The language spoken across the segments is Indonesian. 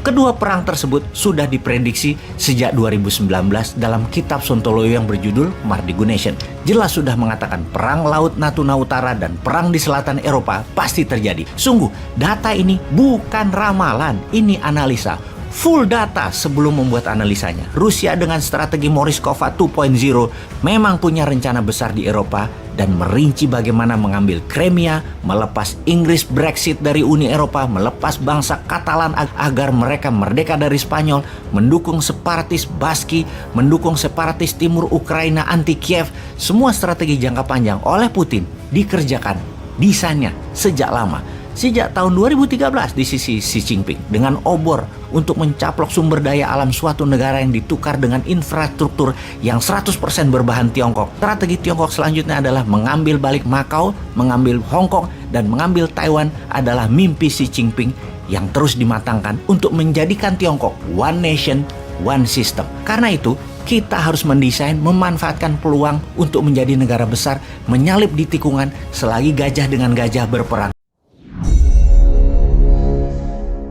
Kedua perang tersebut sudah diprediksi sejak 2019 dalam kitab Sontoloyo yang berjudul Mardigu Nation. Jelas sudah mengatakan perang Laut Natuna Utara dan perang di selatan Eropa pasti terjadi. Sungguh, data ini bukan ramalan, ini analisa. Full data sebelum membuat analisanya. Rusia dengan strategi Morishkova 2.0 memang punya rencana besar di Eropa dan merinci bagaimana mengambil Crimea, melepas Inggris Brexit dari Uni Eropa, melepas bangsa Katalan agar mereka merdeka dari Spanyol, mendukung separatis Baski, mendukung separatis timur Ukraina anti Kiev. Semua strategi jangka panjang oleh Putin dikerjakan desainnya sejak lama. Sejak tahun 2013 di sisi Xi Jinping dengan obor untuk mencaplok sumber daya alam suatu negara yang ditukar dengan infrastruktur yang 100% berbahan Tiongkok. Strategi Tiongkok selanjutnya adalah mengambil balik Macau, mengambil Hong Kong, dan mengambil Taiwan adalah mimpi Xi Jinping yang terus dimatangkan untuk menjadikan Tiongkok one nation, one system. Karena itu, kita harus mendesain, memanfaatkan peluang untuk menjadi negara besar, menyalip di tikungan selagi gajah dengan gajah berperang.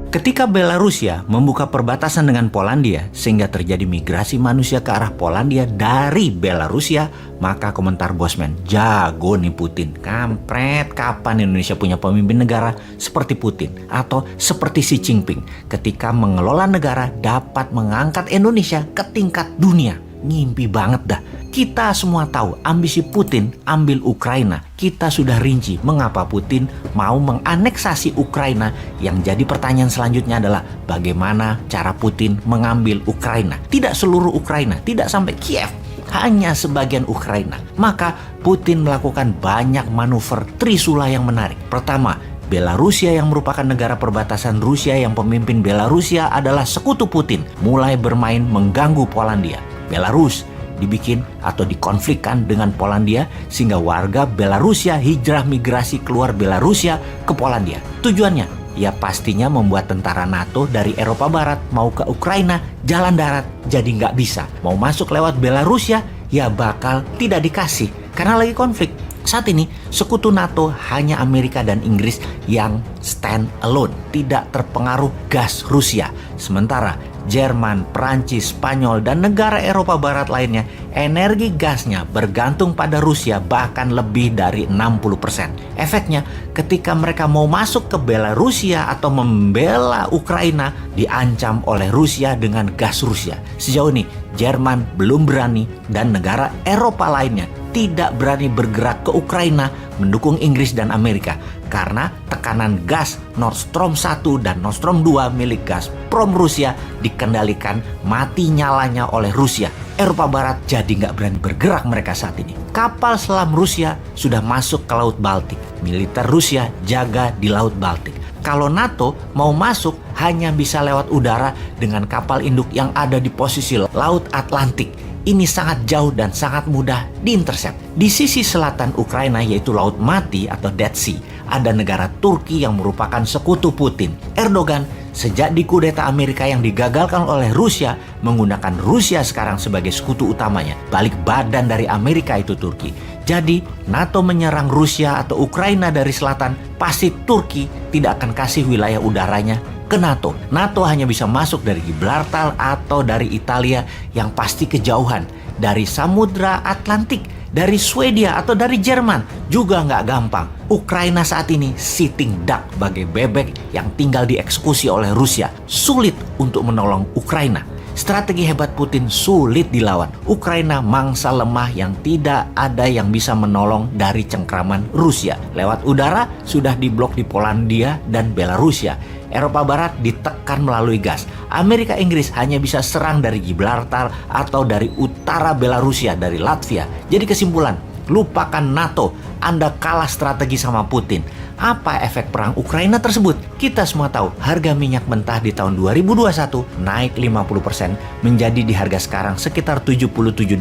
Ketika Belarusia membuka perbatasan dengan Polandia sehingga terjadi migrasi manusia ke arah Polandia dari Belarusia, maka komentar Bosman, jago nih Putin. Kampret, kapan Indonesia punya pemimpin negara seperti Putin atau seperti Xi Jinping ketika mengelola negara dapat mengangkat Indonesia ke tingkat dunia. Ngimpi banget dah. Kita semua tahu ambisi Putin ambil Ukraina. Kita sudah rinci mengapa Putin mau menganeksasi Ukraina. Yang jadi pertanyaan selanjutnya adalah bagaimana cara Putin mengambil Ukraina. Tidak seluruh Ukraina, tidak sampai Kiev, hanya sebagian Ukraina. Maka Putin melakukan banyak manuver trisula yang menarik. Pertama, Belarusia yang merupakan negara perbatasan Rusia yang pemimpin Belarusia adalah sekutu Putin, mulai bermain mengganggu Polandia. Belarus dibikin atau dikonflikkan dengan Polandia sehingga warga Belarusia hijrah migrasi keluar Belarusia ke Polandia. Tujuannya ya pastinya membuat tentara NATO dari Eropa Barat mau ke Ukraina jalan darat jadi nggak bisa. Mau masuk lewat Belarusia ya bakal tidak dikasih karena lagi konflik. Saat ini sekutu NATO hanya Amerika dan Inggris yang stand alone, tidak terpengaruh gas Rusia. Sementara Jerman, Prancis, Spanyol, dan negara Eropa Barat lainnya, energi gasnya bergantung pada Rusia bahkan lebih dari 60%. Efeknya, ketika mereka mau masuk ke Belarusia atau membela Ukraina, diancam oleh Rusia dengan gas Rusia. Sejauh ini, Jerman belum berani dan negara Eropa lainnya tidak berani bergerak ke Ukraina mendukung Inggris dan Amerika karena tekanan gas Nord Stream 1 dan Nord Stream 2 milik Gazprom Rusia dikendalikan mati nyalanya oleh Rusia. Eropa Barat jadi nggak berani bergerak mereka saat ini. Kapal selam Rusia sudah masuk ke Laut Baltik. Militer Rusia jaga di Laut Baltik. Kalau NATO mau masuk hanya bisa lewat udara dengan kapal induk yang ada di posisi Laut Atlantik. Ini sangat jauh dan sangat mudah diintercept. Di sisi selatan Ukraina yaitu Laut Mati atau Dead Sea, ada negara Turki yang merupakan sekutu Putin. Erdogan sejak dikudeta Amerika yang digagalkan oleh Rusia menggunakan Rusia sekarang sebagai sekutu utamanya. Balik badan dari Amerika itu Turki. Jadi NATO menyerang Rusia atau Ukraina dari selatan, pasti Turki tidak akan kasih wilayah udaranya ke NATO. NATO hanya bisa masuk dari Gibraltar atau dari Italia yang pasti kejauhan. Dari Samudra Atlantik, dari Swedia atau dari Jerman juga nggak gampang. Ukraina saat ini sitting duck bagai bebek yang tinggal dieksekusi oleh Rusia. Sulit untuk menolong Ukraina. Strategi hebat Putin sulit dilawan. Ukraina mangsa lemah yang tidak ada yang bisa menolong dari cengkraman Rusia. Lewat udara sudah diblok di Polandia dan Belarusia. Eropa Barat ditekan melalui gas. Amerika Inggris hanya bisa serang dari Gibraltar atau dari utara Belarusia, dari Latvia. Jadi kesimpulan, lupakan NATO. Anda kalah strategi sama Putin. Apa efek perang Ukraina tersebut? Kita semua tahu harga minyak mentah di tahun 2021 naik 50% menjadi di harga sekarang sekitar $77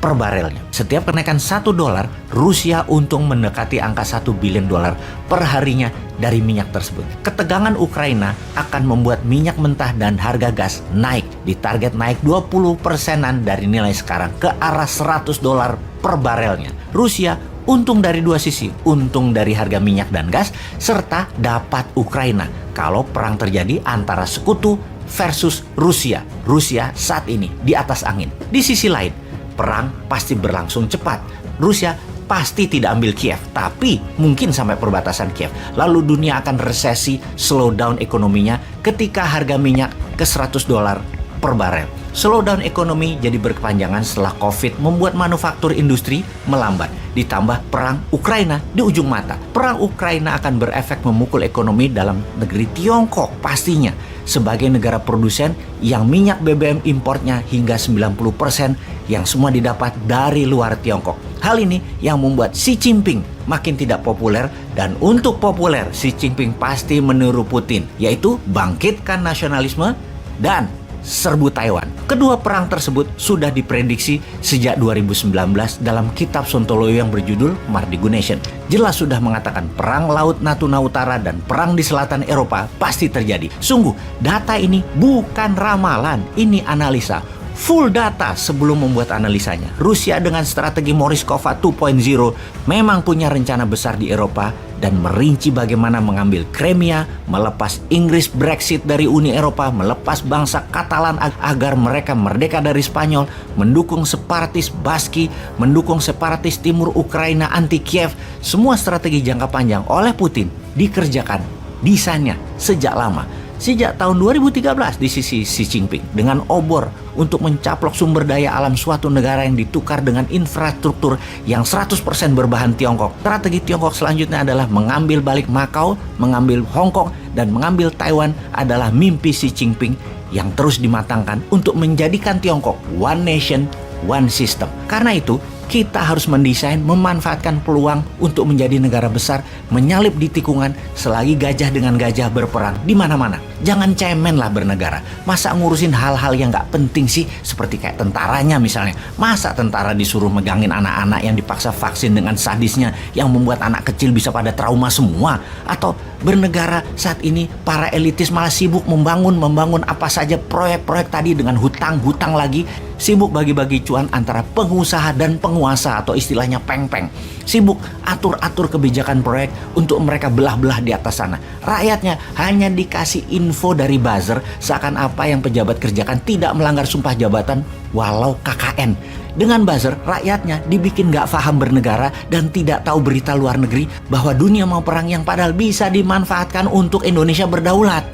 per barelnya. Setiap kenaikan $1, Rusia untung mendekati angka $1 billion per harinya dari minyak tersebut. Ketegangan Ukraina akan membuat minyak mentah dan harga gas naik. Ditarget naik 20%-an dari nilai sekarang ke arah $100 per barelnya. Rusia untung dari dua sisi, untung dari harga minyak dan gas, serta dapat Ukraina. Kalau perang terjadi antara sekutu versus Rusia. Rusia saat ini di atas angin. Di sisi lain, perang pasti berlangsung cepat. Rusia pasti tidak ambil Kiev, tapi mungkin sampai perbatasan Kiev. Lalu dunia akan resesi, slow down ekonominya ketika harga minyak ke $100 per barel. Slowdown ekonomi jadi berkepanjangan setelah COVID membuat manufaktur industri melambat. Ditambah perang Ukraina di ujung mata. Perang Ukraina akan berefek memukul ekonomi dalam negeri Tiongkok pastinya. Sebagai negara produsen yang minyak BBM importnya hingga 90% yang semua didapat dari luar Tiongkok. Hal ini yang membuat Xi Jinping makin tidak populer, dan untuk populer Xi Jinping pasti meniru Putin, yaitu bangkitkan nasionalisme dan serbu Taiwan. Kedua perang tersebut sudah diprediksi sejak 2019 dalam kitab Sontoloyo yang berjudul Mardigu Nation. Jelas sudah mengatakan perang Laut Natuna Utara dan perang di selatan Eropa pasti terjadi. Sungguh, data ini bukan ramalan, ini analisa. Full data sebelum membuat analisanya. Rusia dengan strategi Morishkova 2.0 memang punya rencana besar di Eropa dan merinci bagaimana mengambil Crimea, melepas Inggris Brexit dari Uni Eropa, melepas bangsa Katalan agar mereka merdeka dari Spanyol, mendukung separatis Baski, mendukung separatis timur Ukraina anti Kiev. Semua strategi jangka panjang oleh Putin dikerjakan desainnya sejak lama. Sejak tahun 2013 di sisi Xi Jinping dengan obor untuk mencaplok sumber daya alam suatu negara yang ditukar dengan infrastruktur yang 100% berbahan Tiongkok. Strategi Tiongkok selanjutnya adalah mengambil balik Macau, mengambil Hong Kong, dan mengambil Taiwan adalah mimpi Xi Jinping yang terus dimatangkan untuk menjadikan Tiongkok one nation, one system. Karena itu, kita harus mendesain, memanfaatkan peluang untuk menjadi negara besar, menyalip di tikungan selagi gajah dengan gajah berperang di mana-mana. Jangan cemen lah bernegara. Masa ngurusin hal-hal yang gak penting sih, seperti kayak tentaranya misalnya. Masa tentara disuruh megangin anak-anak yang dipaksa vaksin dengan sadisnya yang membuat anak kecil bisa pada trauma semua? Atau bernegara saat ini para elitis malah sibuk membangun apa saja proyek-proyek tadi dengan hutang lagi, sibuk bagi-bagi cuan antara pengusaha dan penguasa atau istilahnya peng-peng. Sibuk atur-atur kebijakan proyek untuk mereka belah-belah di atas sana. Rakyatnya hanya dikasih info dari buzzer seakan apa yang pejabat kerjakan tidak melanggar sumpah jabatan walau KKN. Dengan buzzer, rakyatnya dibikin gak paham bernegara dan tidak tahu berita luar negeri bahwa dunia mau perang yang padahal bisa dimanfaatkan untuk Indonesia berdaulat.